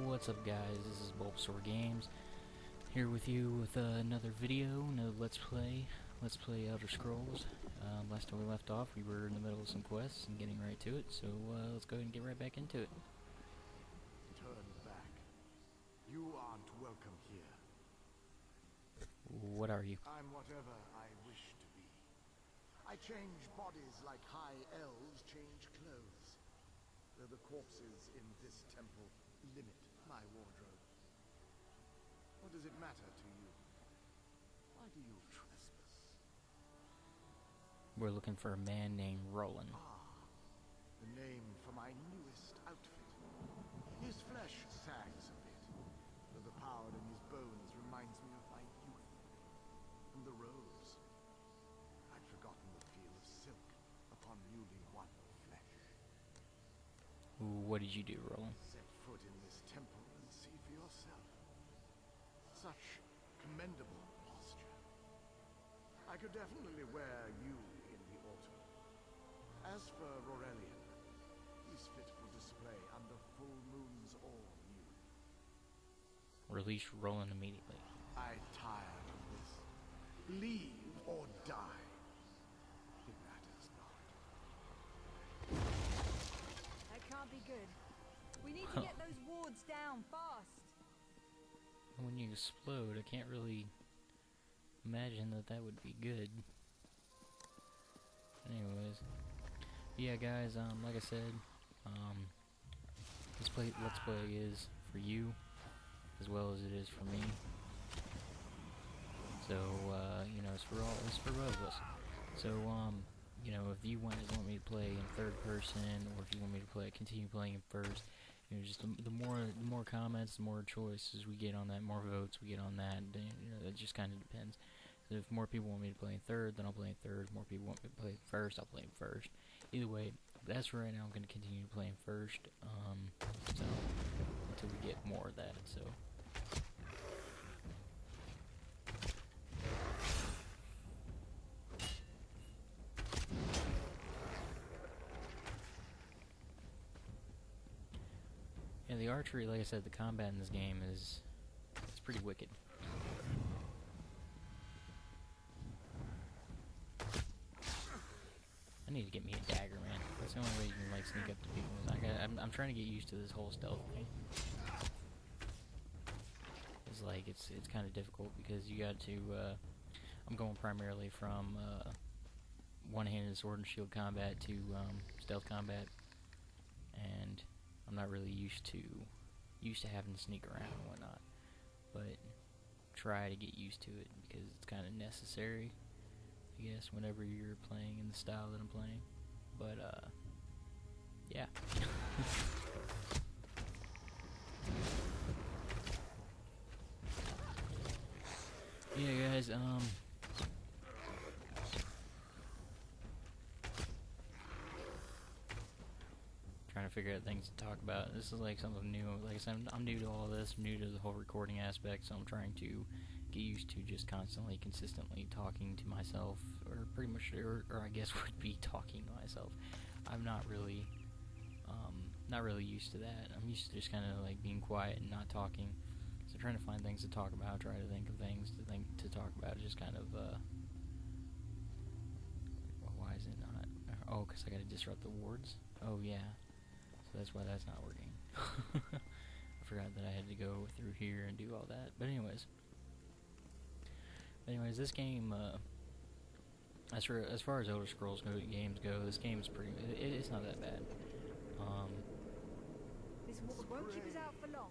What's up guys, this is Bulbasaur Games, here with you with another video, another Let's Play Elder Scrolls. Last time we left off, we were in the middle of some quests and getting right to it, so let's go ahead and get right back into it. Turn back. You aren't welcome here. What are you? I'm whatever I wish to be. I change bodies like high elves change clothes. Though the corpses in this temple limit my wardrobe. What does it matter to you? Why do you trespass? We're looking for a man named Roland. Ah, the name for my newest outfit. His flesh sags a bit, though the power in his bones reminds me of my youth. And the robes. I'd forgotten the feel of silk upon newly won flesh. What did you do, Roland? Set foot in this temple and see for yourself. Such commendable posture. I could definitely wear you in the autumn. As for Aurelian, he's fit for display under full moons or new. Release Roland immediately. I'm tired of this. Leave or die. It matters not. That can't be good. We need to get those wards down fast. When you explode, I can't really imagine that would be good. Anyways, yeah, guys. Like I said, Let's Play is for you as well as it is for me. So you know, it's for both of us. So you know, if you want me to play in third person, or if you want me to continue playing in first, you know, just the more comments, the more choices we get on that, more votes we get on that. You know, it just kind of depends. So if more people want me to play in third, then I'll play in third. If more people want me to play in first, I'll play in first. Either way, that's for right now. I'm going to continue playing first. So until we get more of that. So. Yeah, the archery, like I said, the combat in this game it's pretty wicked. I need to get me a dagger, man. That's the only way you can like sneak up to people. I'm trying to get used to this whole stealth thing. It's like it's kind of difficult because you got to. I'm going primarily from one-handed sword and shield combat to stealth combat, and I'm not really used to having to sneak around and whatnot, but try to get used to it because it's kind of necessary, I guess, whenever you're playing in the style that I'm playing. But yeah. Yeah, guys. Trying to figure out things to talk about. This is like something new. Like I said, I'm new to all this. I'm new to the whole recording aspect, so I'm trying to get used to just constantly, consistently talking to myself, or pretty much, or I guess would be talking to myself. I'm not really used to that. I'm used to just kind of like being quiet and not talking. So trying to find things to talk about, try to think of things to talk about. Just kind of well, why is it not? Oh, because I got to disrupt the wards. Oh yeah. So that's why that's not working. I forgot that I had to go through here and do all that. But anyways, this game, as far as Elder Scrolls games go, this game is pretty. It's not that bad. This ward won't keep us out for long.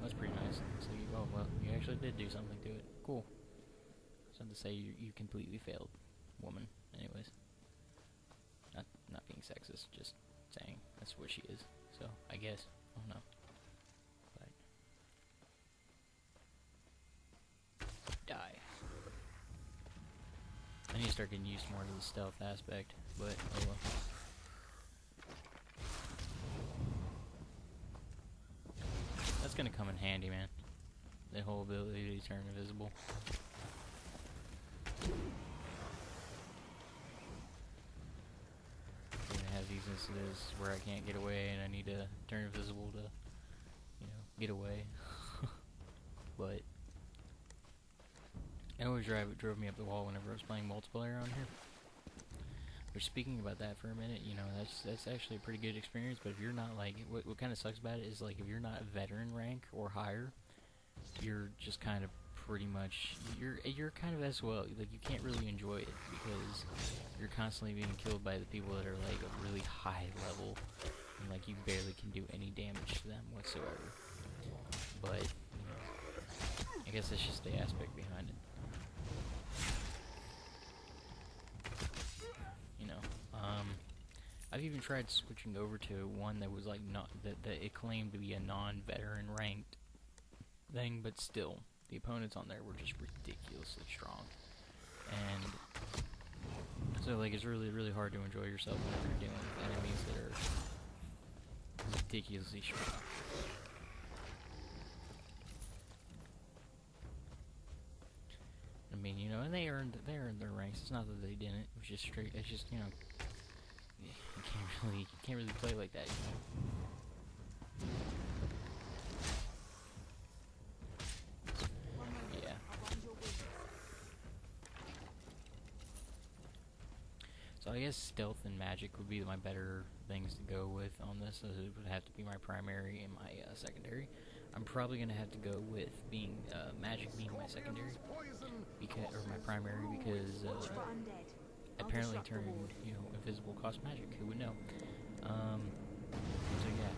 That's pretty nice. So oh well, you actually did do something to it. Cool. Something to say you completely failed, woman. Anyways, not being sexist, just saying that's what she is. So I guess I don't know. But die. I need to start getting used more to the stealth aspect, but oh well. That's gonna come in handy, man. the whole ability to turn invisible. I'm gonna have these instances where I can't get away and I need to turn invisible to, you know, get away. But it always drove me up the wall whenever I was playing multiplayer on here. But speaking about that for a minute, you know, that's actually a pretty good experience. But if you're not like, what kind of sucks about it is like if you're not veteran rank or higher, you're just kind of pretty much you're kind of SOL. Like you can't really enjoy it because you're constantly being killed by the people that are like a really high level, and like you barely can do any damage to them whatsoever. But you know, I guess that's just the aspect behind it. You know, I've even tried switching over to one that was like not that it claimed to be a non-veteran ranked thing, but still, the opponents on there were just ridiculously strong, and so like it's really hard to enjoy yourself whenever you're dealing with enemies that are ridiculously strong. I mean, you know, and they earned their ranks. It's not that they didn't. It was just straight. It's just, you know, you can't really play like that, you know. Yeah. So I guess stealth and magic would be my better things to go with on this. So it would have to be my primary and my secondary. I'm probably gonna have to go with being magic being my secondary, or my primary, because apparently turning, you know, invisible costs magic. Who would know? So yeah,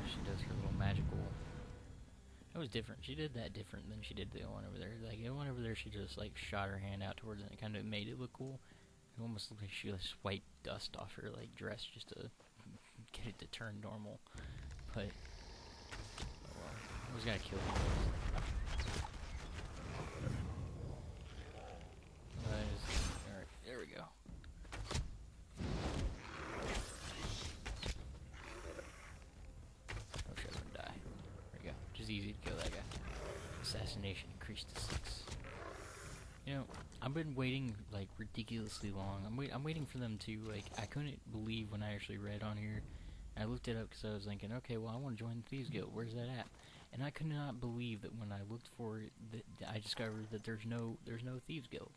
she does her little magical. That was different. She did that different than she did the one over there. Like the one over there, she just like shot her hand out towards it, and it kind of made it look cool. It almost looked like she just wiped dust off her like dress just to get it to turn normal. But oh well, I was gonna kill him. Alright, there we go. Oh shit, I'm gonna die. There we go. Just easy to kill that guy. Assassination increased to 6. You know, I've been waiting like ridiculously long. I'm waiting for them to like. I couldn't believe when I actually read on here. I looked it up because I was thinking, okay, well, I want to join the Thieves Guild. Where's that at? And I could not believe that when I looked for it, that I discovered that there's no Thieves Guild.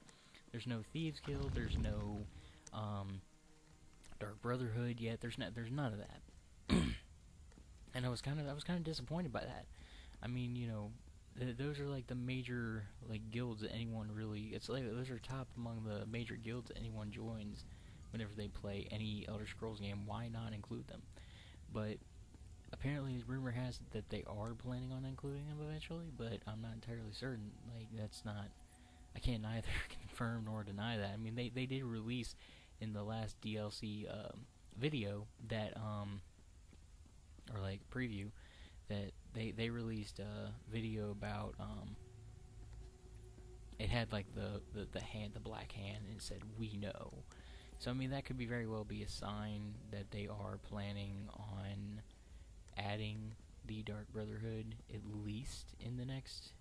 There's no Thieves Guild. There's no Dark Brotherhood yet. There's none of that. And I was kind of disappointed by that. I mean, you know, those are like the major like guilds that anyone really. It's like those are top among the major guilds that anyone joins whenever they play any Elder Scrolls game. Why not include them? But apparently, rumor has it that they are planning on including them eventually. But I'm not entirely certain. Like that's not. I can't neither confirm nor deny that. I mean, they did release in the last DLC video that or like preview that they released a video about it had like the hand, the black hand, and it said "we know." So I mean that could be very well be a sign that they are planning on adding the Dark Brotherhood at least in the next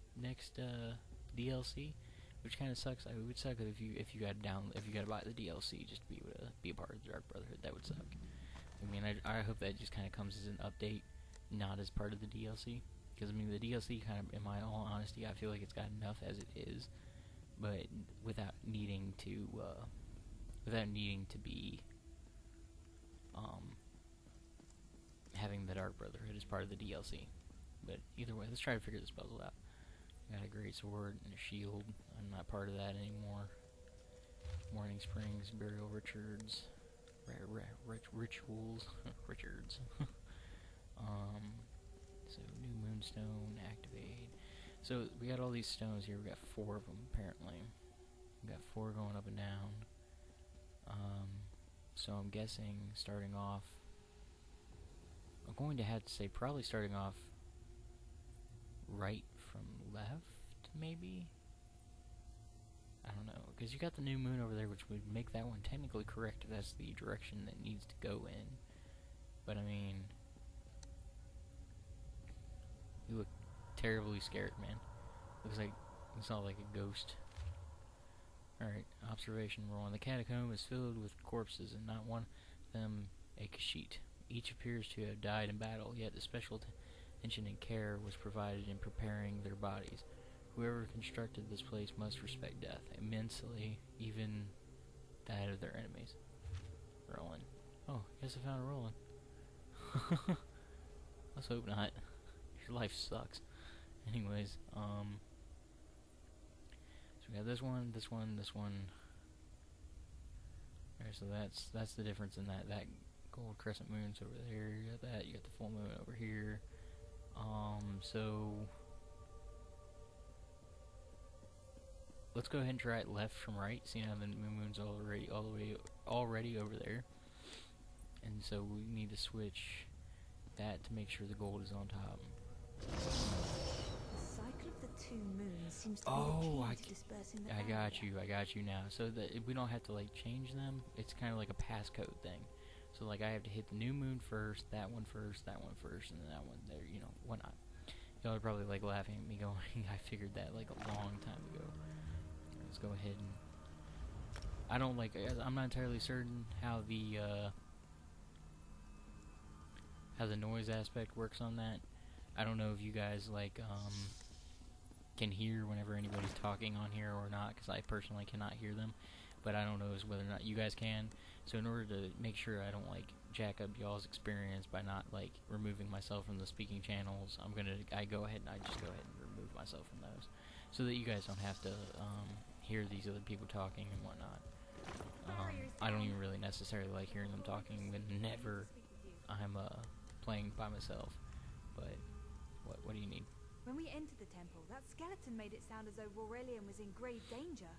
DLC, which kind of sucks. It would suck if you got to buy the DLC just to be able to be a part of the Dark Brotherhood. That would suck. I mean, I hope that just kind of comes as an update, not as part of the DLC. Because I mean, the DLC kind of, in my all honesty, I feel like it's got enough as it is, but without needing to be having the Dark Brotherhood as part of the DLC. But either way, let's try to figure this puzzle out. Got a great sword and a shield. I'm not part of that anymore. Morning Springs, Burial Richards, Rituals, Richards. So new Moonstone, activate. So we got all these stones here. We got 4 of them apparently. We got 4 going up and down. So I'm guessing starting off. I'm going to have to say probably starting off right from left, maybe? I don't know, because you got the new moon over there, which would make that one technically correct if that's the direction that needs to go in. But I mean, You look terribly scared, man. Looks like you saw like a ghost. Alright, observation roll. The catacomb is filled with corpses, and not one of them a Kashyyyk. Each appears to have died in battle, yet the special attention and care was provided in preparing their bodies. Whoever constructed this place must respect death immensely, even that of their enemies. Roland. Oh, guess I found a Roland. Let's hope not. Your life sucks. Anyways, so we got this one, this one, this one. Alright, so that's the difference in that gold crescent moon's over there. You got that. You got the full moon over here. So let's go ahead and try it left from right. See how the moon's already over there. And so we need to switch that to make sure the gold is on top. The cycle of the two moons seems to be the key to dispersing the I got you now. So that we don't have to like change them. It's kind of like a passcode thing. So like I have to hit the new moon first, that one first, and then that one there. You know, whatnot. Y'all are probably like laughing at me going, I figured that like a long time ago. Let's go ahead and I'm not entirely certain how the noise aspect works on that. I don't know if you guys like can hear whenever anybody's talking on here or not, because I personally cannot hear them. But I don't know as whether or not you guys can. So in order to make sure I don't like jack up y'all's experience by not like removing myself from the speaking channels, I go ahead and remove myself from those, so that you guys don't have to hear these other people talking and whatnot. I don't even really necessarily like hearing them talking whenever I'm playing by myself. But what do you need? When we entered the temple, that skeleton made it sound as though Aurelian was in grave danger.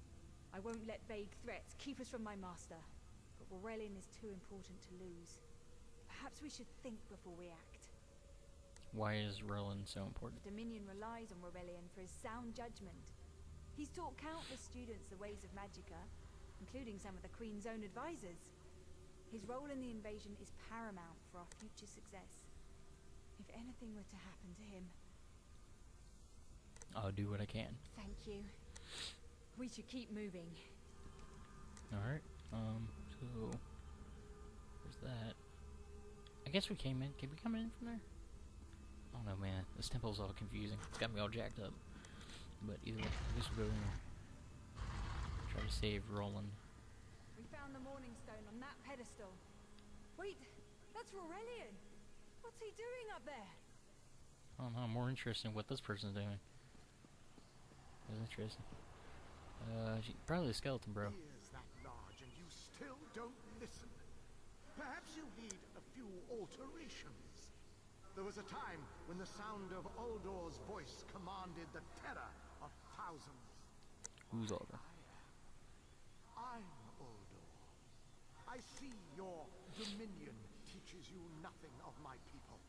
I won't let vague threats keep us from my master, but Aurelian is too important to lose. Perhaps we should think before we act. Why is Roland so important? The Dominion relies on Aurelian for his sound judgment. He's taught countless students the ways of Magicka, including some of the Queen's own advisors. His role in the invasion is paramount for our future success. If anything were to happen to him... I'll do what I can. Thank you. We should keep moving. Alright, so... There's that. I guess we came in. Can we come in from there? I don't know, man. This temple's all confusing. It's got me all jacked up. But either way, I guess we'll go in here. Try to save Roland. We found the Morning Stone on that pedestal. Wait, that's Aurelian. What's he doing up there? I don't know. I'm more interested in what this person's doing. That's interesting. Probably a skeleton, bro. Ears that large and you still don't listen. Perhaps you need a few alterations. There was a time when the sound of Uldor's voice commanded the terror of thousands. Who's Uldor? I'm Uldor. I see your dominion teaches you nothing of my people.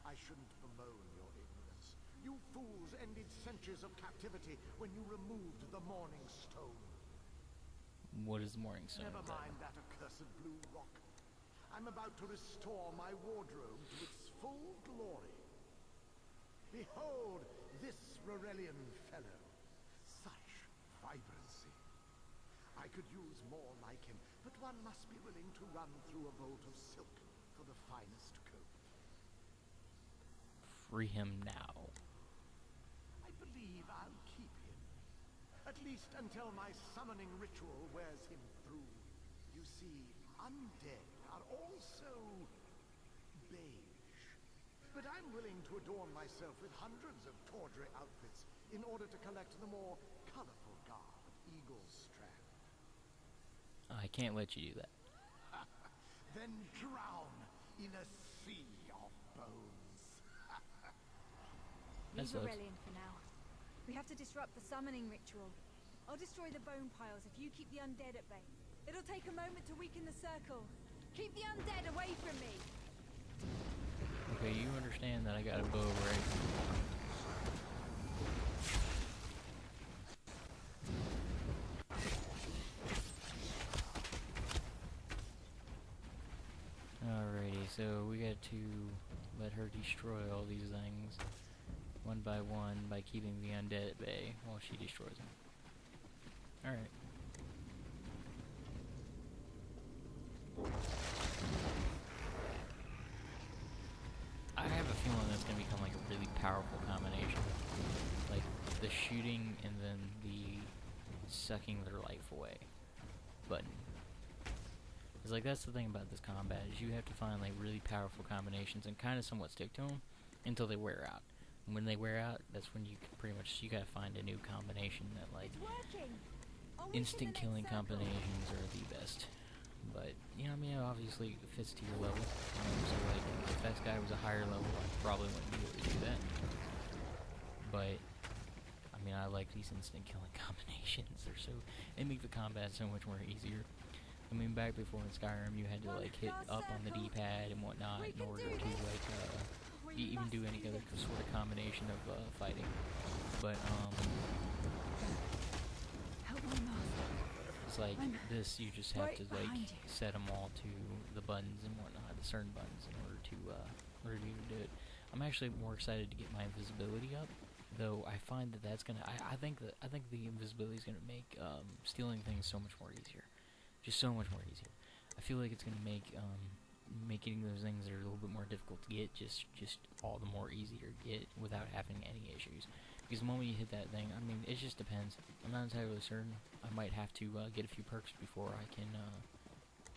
I shouldn't bemoan your ignorance. You fools ended centuries of captivity when you removed the Morning Stone. What is the Morning Stone? Never mind that accursed blue rock. I'm about to restore my wardrobe to its full glory. Behold this Aurelian fellow. Such vibrancy. I could use more like him, but one must be willing to run through a bolt of silk for the finest coat. Free him now. I believe I'll keep him. At least until my summoning ritual wears him through. You see, undead are also beige. But I'm willing to adorn myself with hundreds of tawdry outfits in order to collect the more colorful garb of Eagle's Strand. I can't let you do that. Then drown in a sea of bones. Leave sucks. Aurelian for now. We have to disrupt the summoning ritual. I'll destroy the bone piles if you keep the undead at bay. It'll take a moment to weaken the circle. Keep the undead away from me! Okay, you understand that I got a bow, right? Alrighty, so we got to let her destroy all these things one by one by keeping the undead at bay while she destroys them. Alright. I have a feeling that's going to become like a really powerful combination. Like the shooting and then the sucking their life away button. It's like that's the thing about this combat is you have to find like really powerful combinations and kind of somewhat stick to them until they wear out. And when they wear out, that's when you can pretty much you gotta find a new combination that like instant killing combinations are the best. But you know, I mean, obviously it fits to your level. So like if that guy was a higher level, I probably wouldn't be able to do that. But I mean, I like these instant killing combinations. They make the combat so much more easier. I mean, back before in Skyrim, you had to like hit up on the D-pad and whatnot in order to like even do any other sort of combination of fighting. But it's like this, you just have to like set them all to the buttons and whatnot, the certain buttons in order to even do it. I'm actually more excited to get my invisibility up. Though I find that that's gonna, I think the invisibility is gonna make stealing things so much more easier, just so much more easier. I feel like it's gonna make getting those things that are a little bit more difficult to get just all the more easier to get without having any issues. Because the moment you hit that thing, I mean, it just depends. I'm not entirely certain. I might have to get a few perks before I can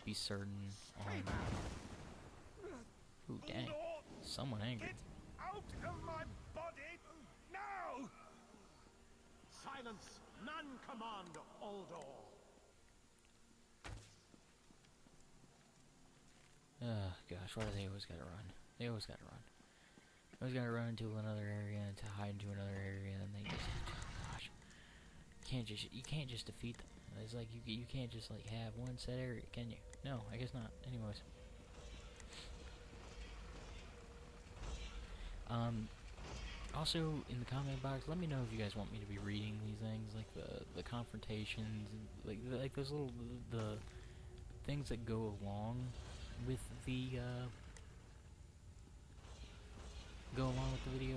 be certain on. Ooh, dang! Someone angry. Get out of my body now! Silence! None command Uldor! Gosh, why do they always gotta run? They always gotta run. Always gotta run into another area and to hide into another area, and they just, gosh, you can't just defeat them. It's like you can't just like have one set area, can you? No, I guess not. Anyways, also in the comment box, let me know if you guys want me to be reading these things, like the confrontations, and like those little the things that go along with the video.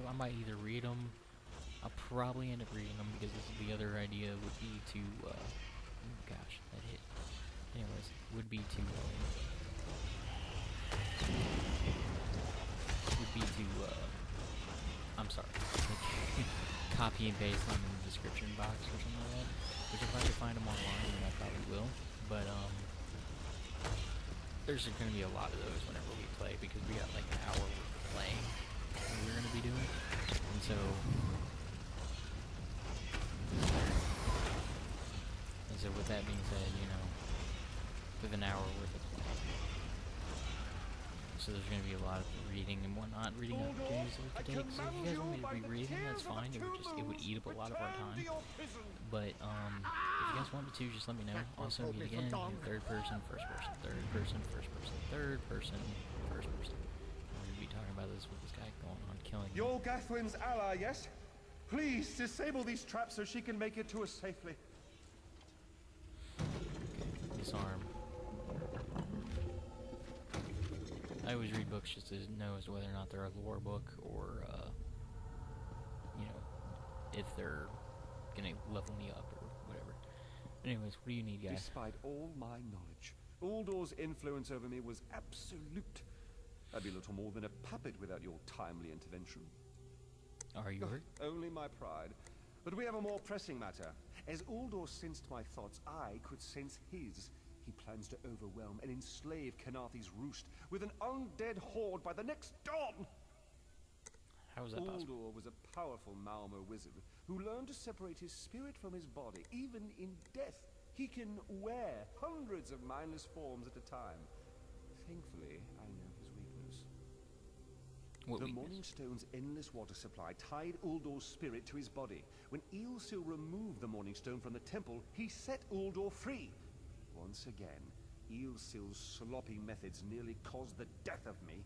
I might either read them. I'll probably end up reading them because the other idea would be to oh gosh, that hit. Anyways, would be to I'm sorry, copy and paste them in the description box or something like that. Which if I can find them online, then I probably will. But there's going to be a lot of those whenever we play because we got like an hour worth of playing that we're going to be doing. And so with that being said, you know, with an hour worth of playing, so there's going to be a lot of reading and whatnot, reading opportunities that we could take. So if you guys want me to be reading, that's fine. It would eat up a lot of our time. But if you guys want me to, just let me know. Also, meet again, third person, first person, third person, first person, third person, first person. We're going to be talking about this with this guy going on killing me. You're Gathwin's ally, yes? Please disable these traps so she can make it to us safely. Okay, disarm. I always read books just to know as to whether or not they're a lore book or, you know, if they're gonna level me up or whatever. Anyways, what do you need, guys? Despite all my knowledge, Uldor's influence over me was absolute. I'd be little more than a puppet without your timely intervention. Are you hurt? Only my pride. But we have a more pressing matter. As Uldor sensed my thoughts, I could sense his. He plans to overwhelm and enslave Kenarthies' roost with an undead horde by the next dawn. How is that possible? Uldor was a powerful Malmo wizard who learned to separate his spirit from his body, even in death. He can wear hundreds of mindless forms at a time. Thankfully, I know his weakness. What the weakness? Morning Stone's endless water supply tied Uldor's spirit to his body. When ESO removed the Morning Stone from the temple, he set Uldor free. Once again, ESO's sloppy methods nearly caused the death of me.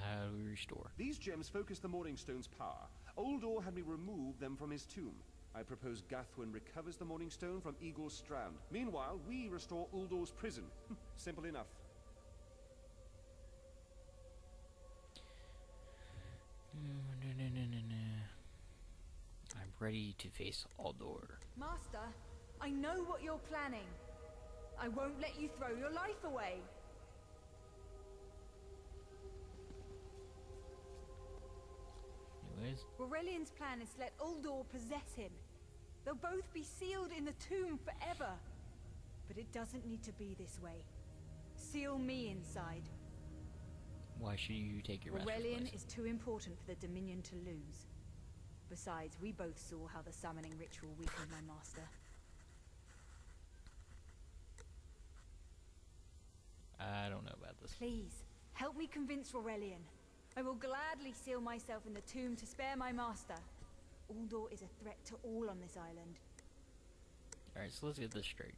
How do we restore? These gems focus the Morning Stone's power. Uldor had me remove them from his tomb. I propose Gathwin recovers the Morning Stone from Eagle's Strand. Meanwhile, we restore Uldor's prison. Simple enough. ready to face Aldor. Master, I know what you're planning. I won't let you throw your life away. Anyways, Aurelian's plan is to let Uldor possess him. They'll both be sealed in the tomb forever. But it doesn't need to be this way. Seal me inside. why should you take your master's Aurelian place? is too important for the Dominion to lose. Besides, we both saw how the summoning ritual weakened my master. I don't know about this. Please, help me convince Aurelian. I will gladly seal myself in the tomb to spare my master. Uldor is a threat to all on this island. Alright, so let's get this straight.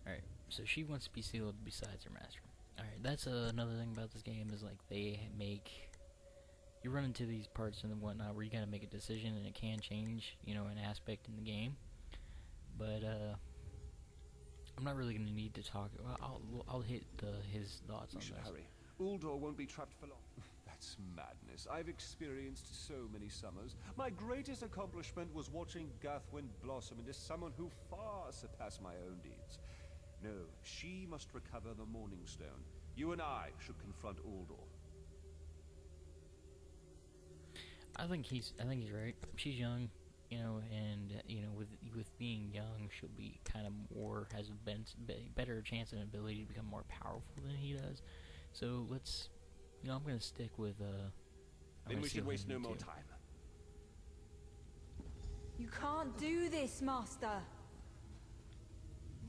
Alright, so she wants to be sealed besides her master. Alright, that's another thing about this game is like they make... You run into these parts and whatnot where you gotta make a decision and it can change, you know, an aspect in the game. But, I'm not really gonna need to talk. Well, I'll hit his thoughts on We should this. hurry. Uldor won't be trapped for long. That's madness. I've experienced so many summers. My greatest accomplishment was watching Gathwin blossom into someone who far surpassed my own deeds. No, she must recover the Morning Stone. You and I should confront Uldor. I think he's right. She's young, you know, and you know, with being young, she'll be kind of more has a better chance and ability to become more powerful than he does. So let's, you know, I'm gonna stick with Then we should waste no more time. You can't do this, Master.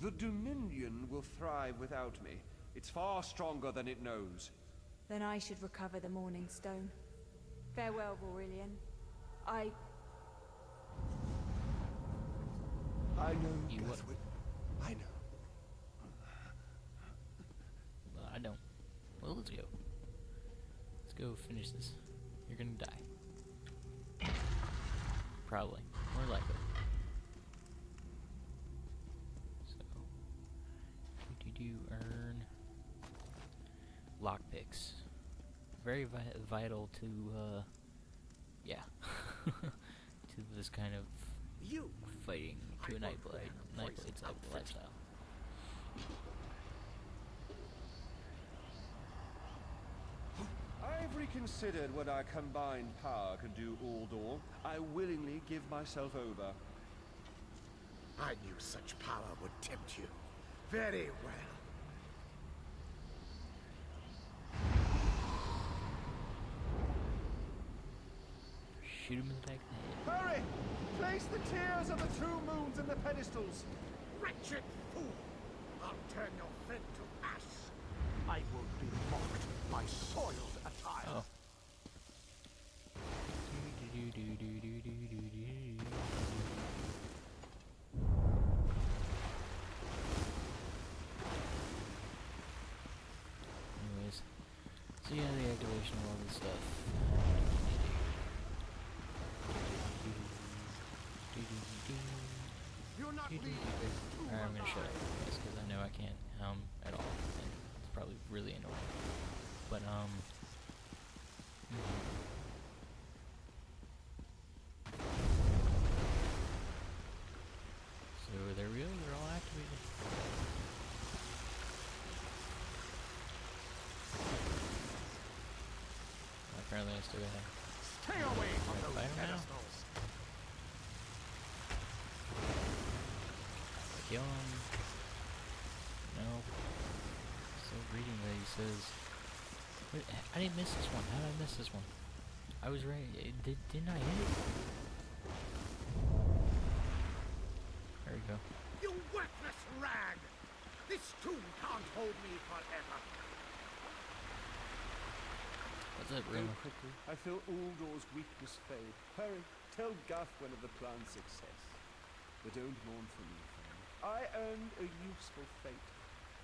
The Dominion will thrive without me. It's far stronger than it knows. Then I should recover the Morning Stone. Farewell, Aurelian. I know, You what? Gathwin. I know. I don't. Well, let's go. Let's go finish this. You're gonna die. Probably. More likely. So, do earn lockpicks. Very vital to, yeah, to this kind of You fighting to a Nightblade type of lifestyle. I've reconsidered what our combined power can do, Uldor. I willingly give myself over. I knew such power would tempt you. Very well. Shoot him in the back of the head. Hurry! Place the tears of the two moons in the pedestals. Wretched fool! I'll turn your friend to ash. I won't be mocked by soiled attire. Oh. Anyways, so yeah, the activation of all this stuff. You're not leaving too Alright, I'm gonna shut up, alive. guys, because I know I can't at all, and it's probably really annoying. But so there we go. They're all activated. Apparently, I still gotta. Stay away from Gotta those fight 'em now? pedestals. Kill him. No. Still reading that he says. Wait, I didn't miss this one. How did I miss this one? I was right. Didn't I hit it? There we go. You worthless rag! This tomb can't hold me forever. What's up, Go Rima? quickly. I feel Uldor's weakness fade. Hurry, tell Gathwin of the plan's success. But don't mourn for me, friend. I earned a useful fate.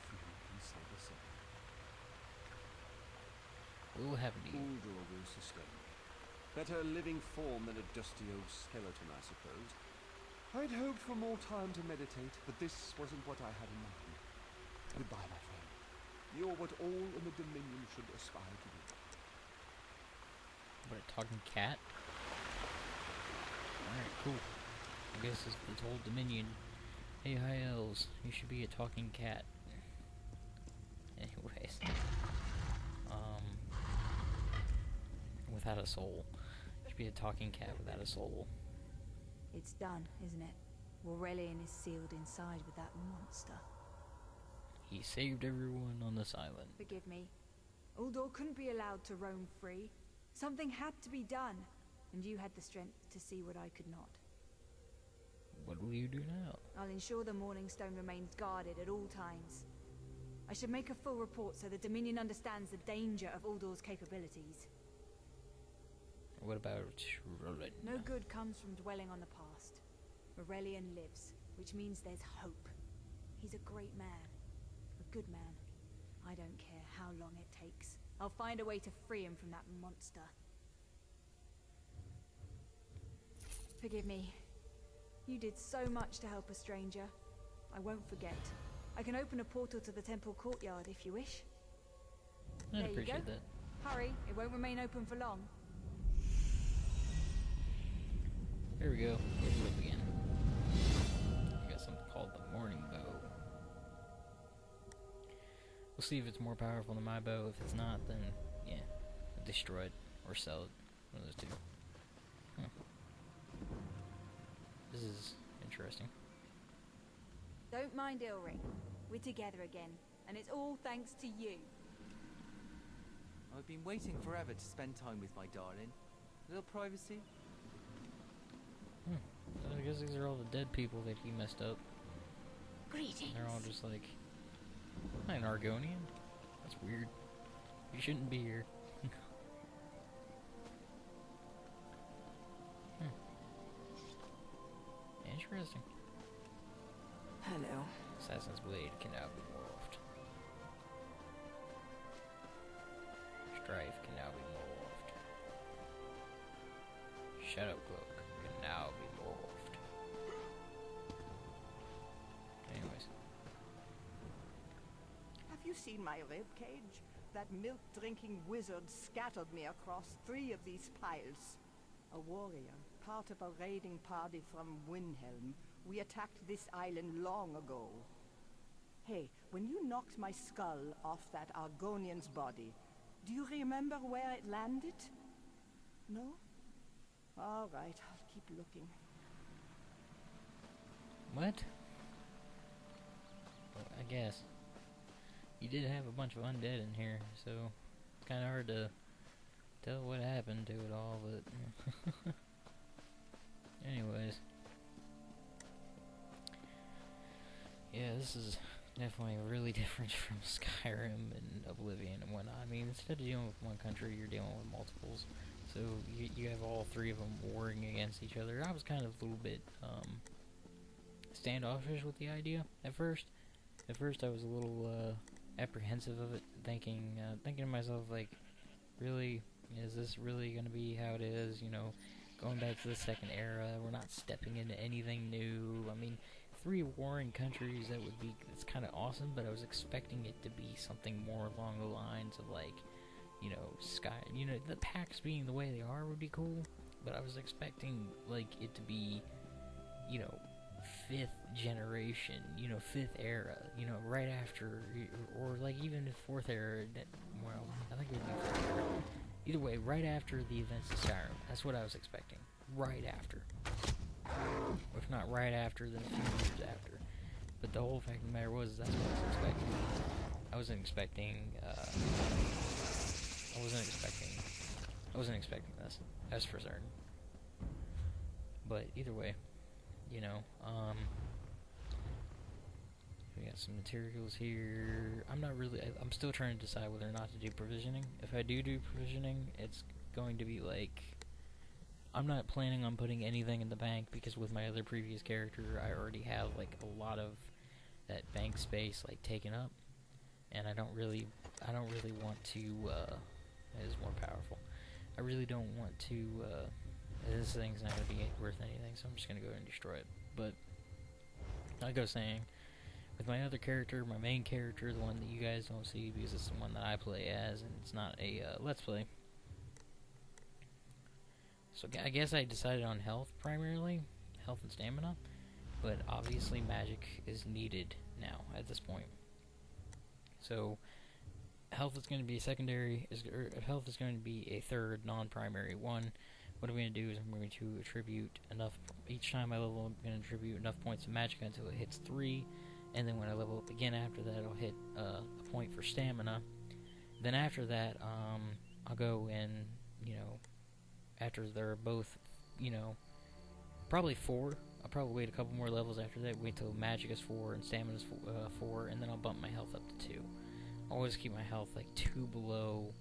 Few can say the same. What will happen to you? Uldor will sustain me. Better a living form than a dusty old skeleton, I suppose. I'd hoped for more time to meditate, but this wasn't what I had in mind. Goodbye, my friend. You're what all in the Dominion should aspire to be. What, a talking cat? Alright, cool. I guess it's told Dominion, hey, high elves, you should be a talking cat. Anyways. Without a soul. You should be a talking cat without a soul. It's done, isn't it? Aurelian is sealed inside with that monster. He saved everyone on this island. Forgive me. Uldor couldn't be allowed to roam free. Something had to be done, and you had the strength to see what I could not. What will you do now? I'll ensure the Morning Stone remains guarded at all times. I should make a full report so the Dominion understands the danger of Uldor's capabilities. What about Roland? No good comes from dwelling on the past. Aurelian lives, which means there's hope. He's a great man. A good man. I don't care how long it takes. I'll find a way to free him from that monster. Forgive me. You did so much to help a stranger. I won't forget. I can open a portal to the temple courtyard if you wish. I'd There you appreciate go. that. Hurry, it won't remain open for long. Here we go. Here's it up again. We got something called the Morning Bow. We'll see if it's more powerful than my bow. If it's not, then yeah, destroy it or sell it. One of those two. Huh. This is interesting. Don't mind Ilring. We're together again, and it's all thanks to you. I've been waiting forever to spend time with my darling. A little privacy? I guess these are all the dead people that he messed up. Greetings. They're all just like, hi, an Argonian? That's weird. You shouldn't be here. Interesting. Hello. Assassin's Blade can now be morphed. Strife can now be morphed. Shadow Cloak can now be morphed. Anyways. Have you seen my ribcage? That milk-drinking wizard scattered me across 3 of these piles. A warrior, part of a raiding party from Windhelm. We attacked this island long ago. Hey, when you knocked my skull off that Argonian's body, do you remember where it landed? No? All right, I'll keep looking. What? Well, I guess. You did have a bunch of undead in here, so it's kind of hard to tell what happened to it all, but anyways. Yeah, this is definitely really different from Skyrim and Oblivion and whatnot. I mean, instead of dealing with one country, you're dealing with multiples. So you have all 3 of them warring against each other. I was kind of a little bit standoffish with the idea at first. At first, I was a little apprehensive of it, thinking to myself, like, really, is this really going to be how it is? You know, going back to the Second Era, we're not stepping into anything new. I mean, 3 warring countries, that's kind of awesome, but I was expecting it to be something more along the lines of, like, you know, the packs being the way they are would be cool, but I was expecting, like, it to be, you know, 5th generation, you know, 5th era, you know, right after, or like even the 4th era, well, I think it would be 4th era. Either way, right after the events of Skyrim. That's what I was expecting. Right after. If not right after, then a few years after. But the whole fact of the matter was, that's what I was expecting. I wasn't expecting this. That's for certain. But either way, you know, we got some materials here. I'm still trying to decide whether or not to do provisioning. If I do provisioning, it's going to be like, I'm not planning on putting anything in the bank, because with my other previous character, I already have like a lot of that bank space like taken up, and I don't really want to, it is more powerful. I really don't want to, this thing's not going to be worth anything, so I'm just going to go ahead and destroy it. But, like I was saying, with my other character, my main character, the one that you guys don't see because it's the one that I play as, and it's not a Let's Play. So I guess I decided on health primarily. health and stamina, but obviously magic is needed now at this point. So health is going to be a secondary, health is going to be a third non-primary one. What I'm going to do is I'm going to attribute enough, each time I level I'm going to attribute enough points of magic until it hits 3, and then when I level up again after that I'll hit a point for stamina. Then after that, I'll go and, after they're both, probably 4, I'll probably wait a couple more levels after that, wait till magic is 4 and stamina is 4, and then I'll bump my health up to 2. Always keep my health like 2 below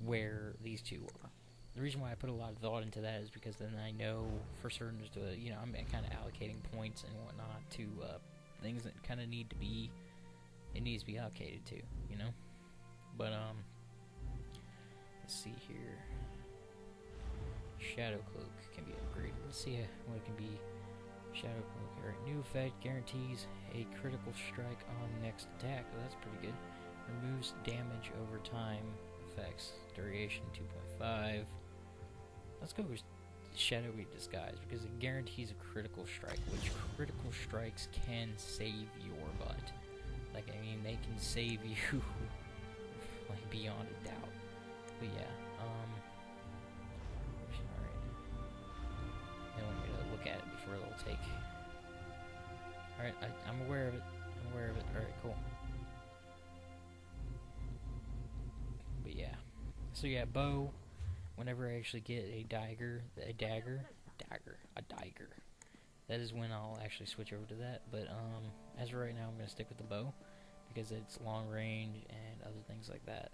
where these two are. The reason why I put a lot of thought into that is because then I know for certain as to, I'm kind of allocating points and whatnot to things that kind of needs to be allocated to, But, let's see here. Shadow Cloak can be upgraded. Let's see what it can be. Shadow Cloak. Alright, new effect guarantees a critical strike on next attack. Well, that's pretty good. Removes damage over time effects. Duration 2.5. Let's go with Shadowy Disguise because it guarantees a critical strike, which critical strikes can save your butt. Like, they can save you like beyond a doubt. But yeah, alright. They want me to look at it before they'll take. Alright, I'm aware of it. Alright, cool. But yeah. So yeah, bow. Whenever I actually get a dagger, that is when I'll actually switch over to that. But as of right now, I'm gonna stick with the bow because it's long range and other things like that.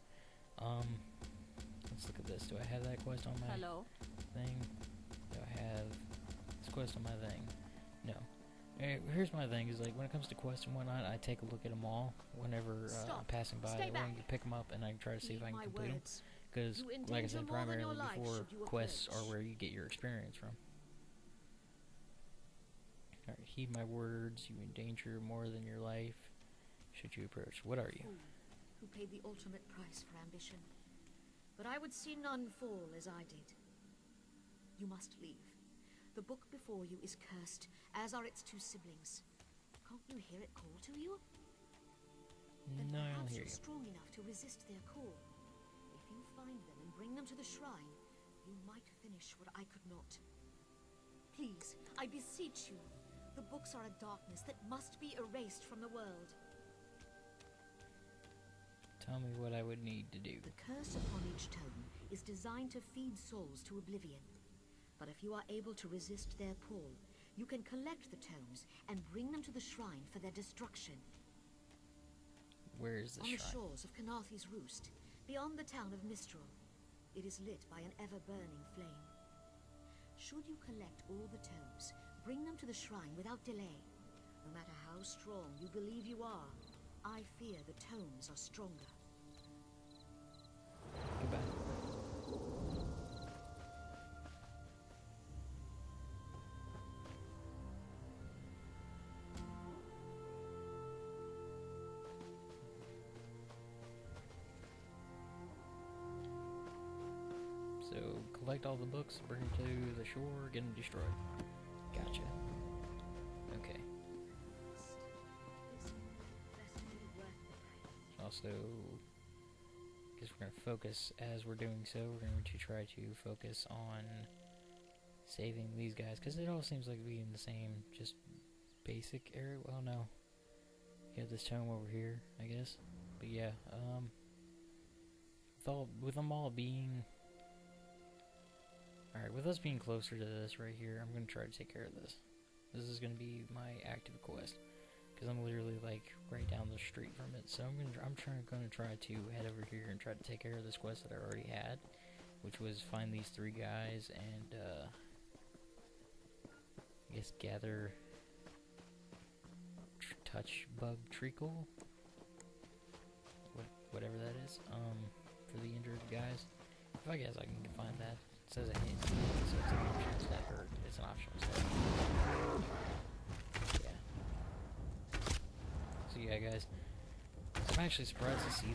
Let's look at this. Do I have that quest on my thing? Do I have this quest on my thing? No. Here's my thing, is like when it comes to quests and whatnot, I take a look at them all whenever I'm passing by. That way I can pick them up and I can try to see if I can complete them. Because, like I said, primarily before, quests are where you get your experience from. Alright, heed my words. You endanger more than your life should you approach. What are you? Who paid the ultimate price for ambition. But I would see none fall as I did. You must leave. The book before you is cursed, as are its 2 siblings. Can't you hear it call to you? Then No, I don't perhaps hear you're you. strong enough to resist their call. If you find them and bring them to the shrine, you might finish what I could not. Please, I beseech you. The books are a darkness that must be erased from the world. Tell me what I would need to do. The curse upon each tome is designed to feed souls to oblivion. But if you are able to resist their pull, you can collect the tomes and bring them to the shrine for their destruction. Where is the On shrine? the shores of Kenarthies Roost, beyond the town of Mistral. It is lit by an ever-burning flame. Should you collect all the tomes, bring them to the shrine without delay. No matter how strong you believe you are, I fear the tomes are stronger. Goodbye. So, collect all the books, bring them to the shore, get them destroyed. Gotcha. Okay. Also, I guess we're going to focus, as we're doing so, we're going to try to focus on saving these guys, because it all seems like to be in the same, just basic area. Well, no. You have this tome over here, I guess. But yeah, with them all being... Alright, with us being closer to this right here, I'm going to try to take care of this. This is going to be my active quest. Because I'm literally, like, right down the street from it. So I'm going to try to head over here and try to take care of this quest that I already had. Which was find these 3 guys and, I guess gather... touch bug treacle? Whatever that is. For the injured guys. If I guess I can find that. It says a hint, so it's an optional step, or it's an optional step. Yeah. So yeah, guys, I'm actually surprised to see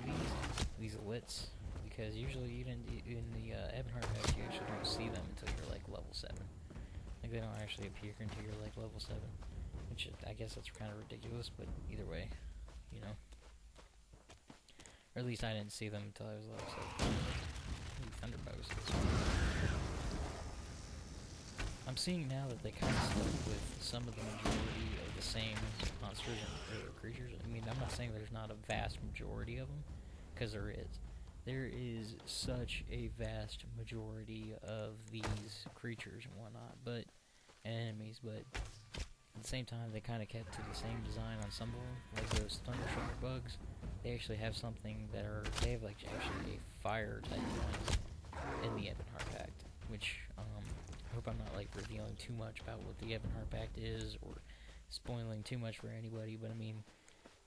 these lits, because usually in the Ebonheart patch you actually don't see them until you're like level 7. Like, they don't actually appear until you're, like, level 7. Which, I guess that's kind of ridiculous, but either way, you know. Or at least I didn't see them until I was level 7. Ooh, thunderbows. I'm seeing now that they kind of stuck with some of the majority of the same monsters or creatures. I mean, I'm not saying there's not a vast majority of them, because there is. There is such a vast majority of these creatures and whatnot, and enemies, but at the same time, they kind of kept to the same design on some of them, like those thundershock bugs. They actually have something they have like actually a fire type ones in the Ebonheart Pact, which, I hope I'm not like revealing too much about what the Ebonheart Pact is, or spoiling too much for anybody, but I mean,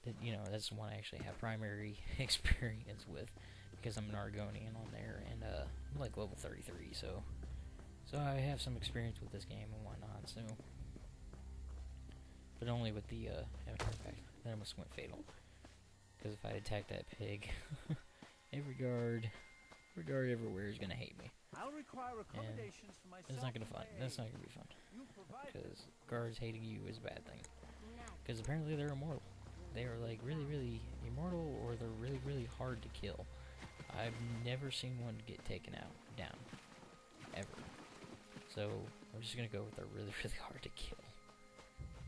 that's the one I actually have primary experience with, because I'm an Argonian on there, and, I'm like level 33, so I have some experience with this game and whatnot, so, but only with the, Ebonheart Pact. Then I almost went fatal, because if I attack that pig, every guard everywhere is gonna hate me. I'll require accommodations for myself. It's not gonna fun. That's not gonna be fun. Because guards hating you is a bad thing. Because apparently they're immortal. They are like really, really immortal, or they're really, really hard to kill. I've never seen one get taken down, ever. So I'm just gonna go with they're really, really hard to kill,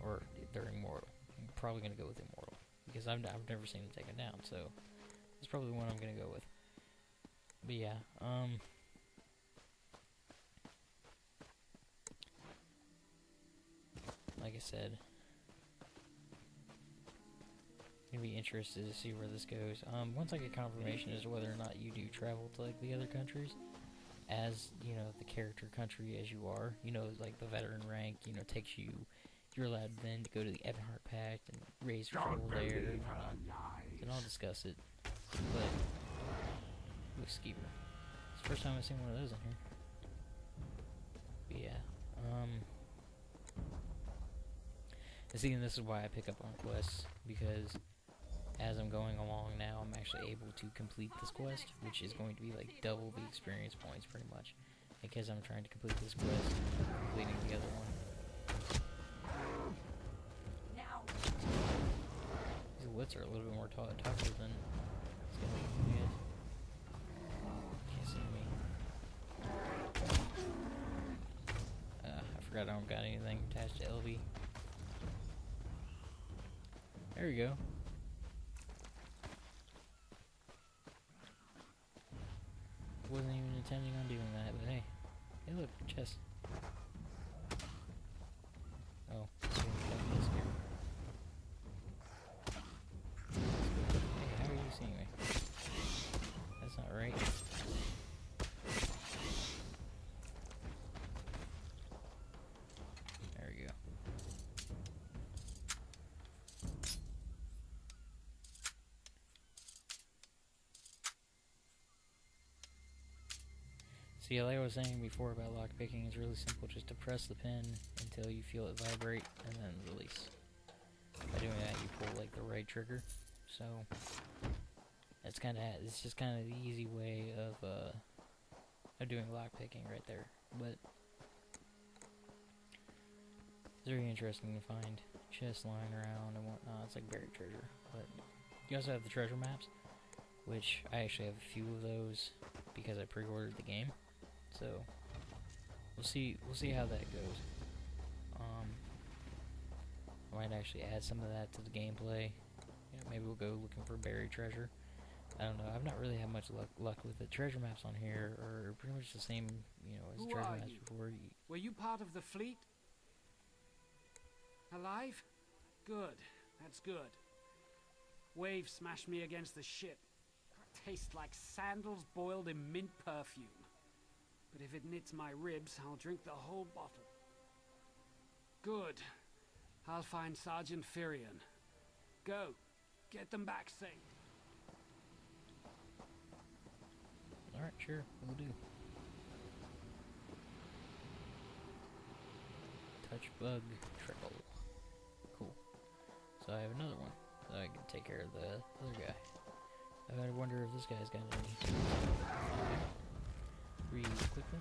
or they're immortal. I'm probably gonna go with immortal because I've never seen them taken down. So it's probably the one I'm gonna go with. But yeah, like I said, gonna be interested to see where this goes. Once I get confirmation as to whether or not you do travel to like the other countries, as the character country as you are, like the veteran rank, takes you. You're allowed then to go to the Ebonheart Pact and raise patrol there. And I'll discuss it. But Skeever. It's the first time I've seen one of those in here. But yeah, see, and this is why I pick up on quests, because as I'm going along now, I'm actually able to complete this quest, which is going to be like double the experience points, pretty much, because I'm trying to complete this quest, completing the other one. These wits are a little bit more tougher than yeah. Can't see me. I forgot I don't got anything attached to LB. There we go. Wasn't even intending on doing that, but hey. Hey look, chest. Oh, this here. Hey, how are you seeing me? That's not right. There we go. See, like I was saying before about lockpicking, it's really simple. Just to press the pin until you feel it vibrate, and then release. By doing that, you pull like the right trigger. So it's just kind of the easy way of doing lockpicking right there. But it's very interesting to find chests lying around and whatnot. It's like buried treasure. But you also have the treasure maps, which I actually have a few of those because I pre-ordered the game. So we'll see how that goes. I might actually add some of that to the gameplay. Maybe we'll go looking for buried treasure. I don't know. I've not really had much luck with the treasure maps on here, or pretty much the same, as Who treasure are maps you? before. Were you part of the fleet? Alive? Good. That's good. Waves smashed me against the ship. Tastes like sandals boiled in mint perfume. But if it knits my ribs, I'll drink the whole bottle. Good. I'll find Sergeant Firion. Go. Get them back safe. Alright, sure, we'll do. Touch bug trickle. Cool. So I have another one, so I can take care of the other guy. I wonder if this guy's got any. Read quickly.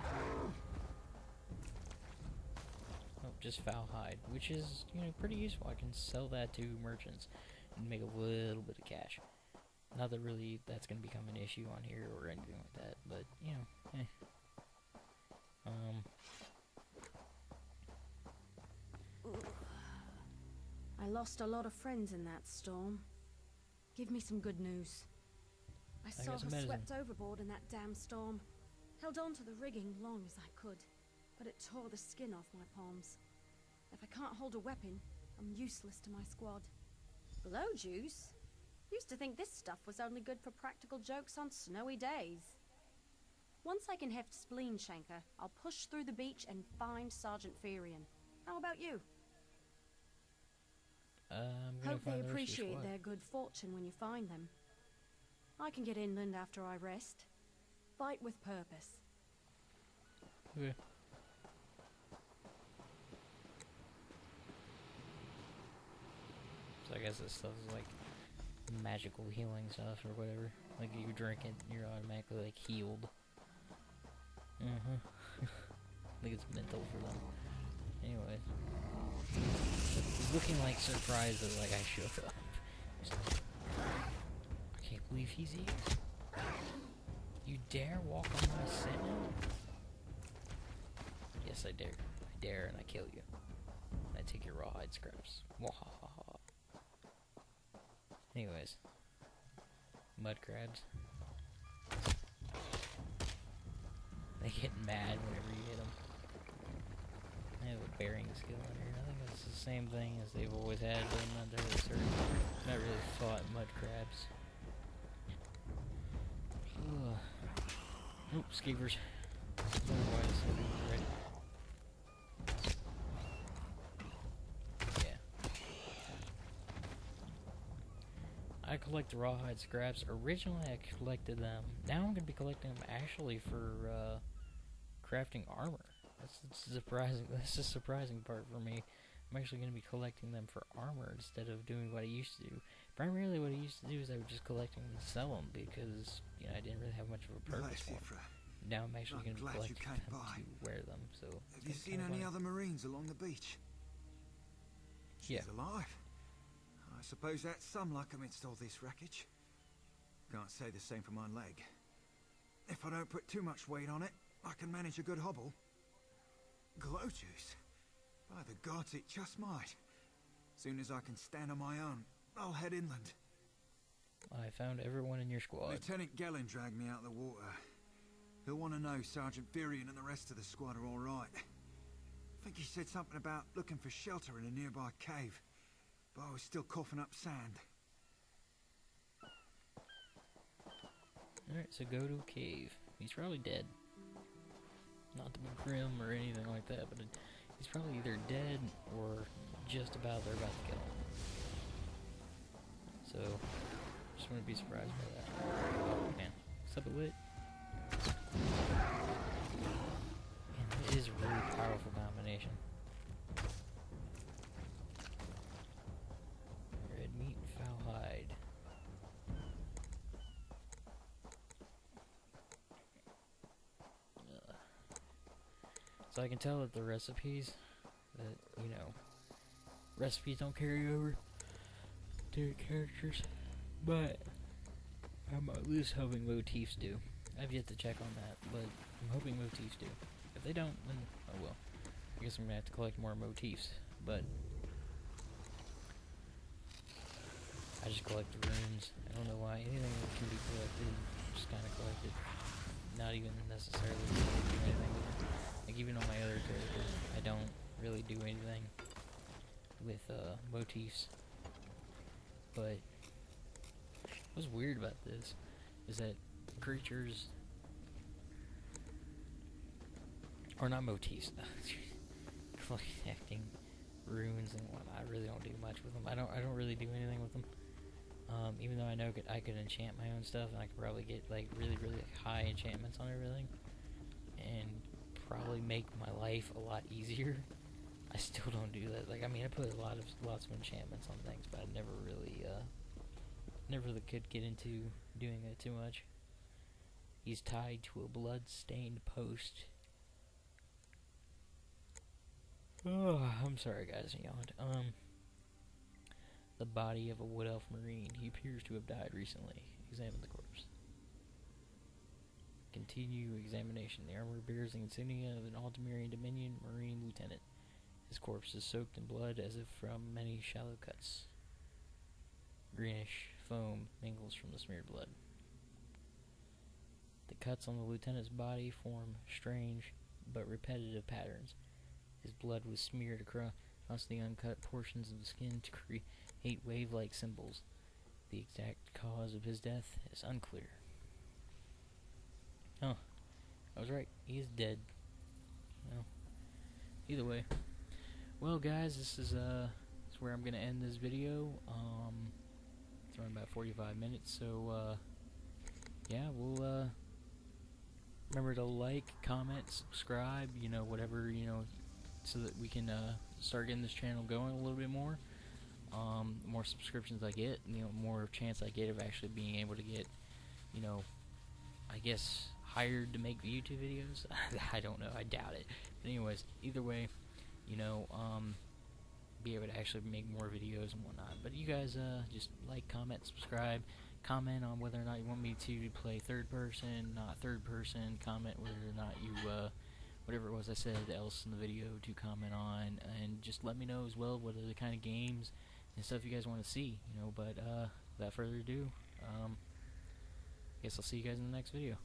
just foul hide, which is, you know, pretty useful. I can sell that to merchants and make a little bit of cash. Not that really that's going to become an issue on here or anything like that, but, you know, I lost a lot of friends in that storm. Give me some good news. I saw got some her medicine. swept overboard in that damn storm. Held on to the rigging long as I could, but it tore the skin off my palms. If I can't hold a weapon, I'm useless to my squad. Blow juice? Used to think this stuff was only good for practical jokes on snowy days. Once I can heft Spleen Shanker, I'll push through the beach and find Sergeant Ferian. How about you? Hope they appreciate their good fortune when you find them. I can get inland after I rest. Fight with purpose. Okay. So I guess this stuff is like magical healing stuff or whatever. Like you drink it, you're automatically like healed. I think it's mental for them. Anyways. He's looking like surprised that like I showed up. I can't believe he's here. You dare walk on my scent? Yes, I dare. I dare and I kill you. And I take your rawhide scraps. Wahahaha. Anyways. Mud crabs. They get mad whenever you hit them. I have a bearing skill in here. I think it's the same thing as they've always had, but I'm not entirely certain. Not really fought mud crabs. Ugh. Nope, skeevers. Right. Yeah. I collect rawhide scraps. Originally I collected them. Now I'm going to be collecting them actually for crafting armor. That's surprising. That's the surprising part for me. I'm actually going to be collecting them for armor instead of doing what I used to do. Primarily what I used to do is I would just collect them and sell them because, you know, I didn't really have much of a purpose for them. Now I'm actually going to be collecting them to wear them. So have you seen any other Marines along the beach? She's alive. I suppose that's some luck amidst all this wreckage. Can't say the same for my leg. If I don't put too much weight on it, I can manage a good hobble. Glow juice? By the gods, it just might. Soon as I can stand on my own, I'll head inland. I found everyone in your squad. Lieutenant Gellin dragged me out of the water. He'll want to know Sergeant Ferian and the rest of the squad are all right. I think he said something about looking for shelter in a nearby cave, but I was still coughing up sand. Alright, so go to a cave. He's probably dead. Not to be grim or anything like that, but he's probably either dead or just about, they're about to kill him. So, just wouldn't be surprised by that. Oh, man. Sup it lit? Man, it is a really powerful combination. Red meat, foul hide. So I can tell that the recipes, that, you know, recipes don't carry over to characters, but I'm at least hoping motifs do. I've yet to check on that, but I'm hoping motifs do. If they don't, then oh well. I guess I'm gonna have to collect more motifs, but I just collect the runes. I don't know why. Anything that can be collected, just kind of collected. Not even necessarily do anything with it. Like even on my other characters, I don't really do anything with motifs. But what's weird about this is that creatures, or not motifs, collecting runes and whatnot. I really don't do much with them. I don't really do anything with them. Even though I know I could enchant my own stuff, and I could probably get like really high enchantments on everything, and probably make my life a lot easier. I still don't do that. Like, I mean, I put lots of enchantments on things, but I never really could get into doing that too much. He's tied to a blood-stained post. Oh, I'm sorry, guys. I yawned. The body of a wood elf marine. He appears to have died recently. Examine the corpse. Continue examination. The armor bears the insignia of an Altamirian Dominion Marine Lieutenant. His corpse is soaked in blood as if from many shallow cuts. Greenish foam mingles from the smeared blood. The cuts on the lieutenant's body form strange but repetitive patterns. His blood was smeared across the uncut portions of the skin to create wave-like symbols. The exact cause of his death is unclear. Oh, I was right. He is dead. Well, either way. Well, guys, this is where I'm gonna end this video. It's around about 45 minutes, so yeah, we'll remember to like, comment, subscribe, whatever, so that we can start getting this channel going a little bit more. The more subscriptions I get, more chance I get of actually being able to get, I guess, hired to make YouTube videos. I don't know, I doubt it. But anyways, either way, be able to actually make more videos and whatnot. But you guys just like, comment, subscribe, comment on whether or not you want me to play third person, not third person, comment whether or not you whatever it was I said else in the video to comment on, and just let me know as well what are the kind of games and stuff you guys want to see, but without further ado, I guess I'll see you guys in the next video.